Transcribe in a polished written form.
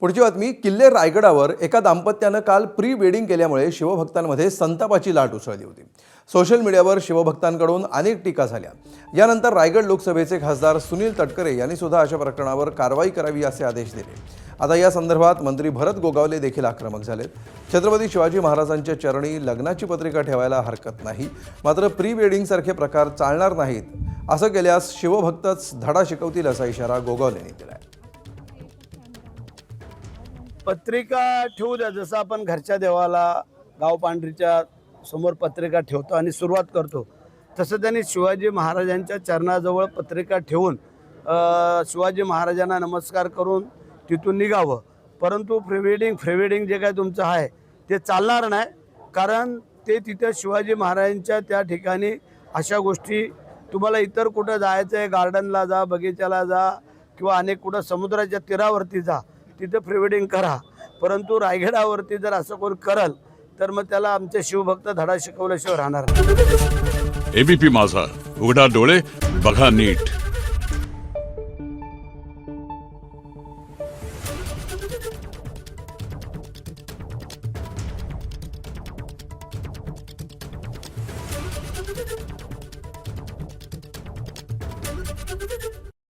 पुढची बातमी किल्ले रायगडावर एका दाम्पत्यानं काल प्री वेडिंग केल्यामुळे शिवभक्तांमध्ये संतापाची लाट उसळली होती। सोशल मीडियावर शिवभक्तांकडून अनेक टीका झाल्या। यानंतर रायगड लोकसभेचे खासदार सुनील तटकरे यांनी सुद्धा अशा प्रकरणावर कारवाई करावी असे आदेश दिले। आता या संदर्भात मंत्री भरत गोगावले देखील आक्रमक झालेत। छत्रपती शिवाजी महाराजांच्या चरणी लग्नाची पत्रिका ठेवायला हरकत नाही, मात्र प्री वेडिंग सारखे प्रकार चालणार नाहीत। असं केल्यास शिवभक्तच धडा शिकवतील असा इशारा गोगावलेंनी दिला आहे। पत्रिका ठेवू द्या, जसं आपण घरच्या देवाला गाव पांढरीच्या समोर पत्रिका ठेवतो आणि सुरुवात करतो, तसं त्यांनी शिवाजी महाराजांच्या चरणाजवळ पत्रिका ठेवून शिवाजी महाराजांना नमस्कार करून तिथून निघावं। परंतु फ्रीवेडिंग जे काय तुमचं आहे ते चालणार नाही, कारण ते तिथे शिवाजी महाराजांच्या त्या ठिकाणी अशा गोष्टी तुम्हाला इतर कुठं जायचं आहे, गार्डनला जा, बगीच्याला जा किंवा अनेक कुठं समुद्राच्या तीरावरती जा, तिथे प्रीवेडिंग करा। परंतु रायगडावरती जर असं कोण करल तर मग त्याला आमचे शिवभक्त धडा शिकवल्याशिवाय राहणार नाही। एबीपी माझा, उघडा डोळे बघा नीट।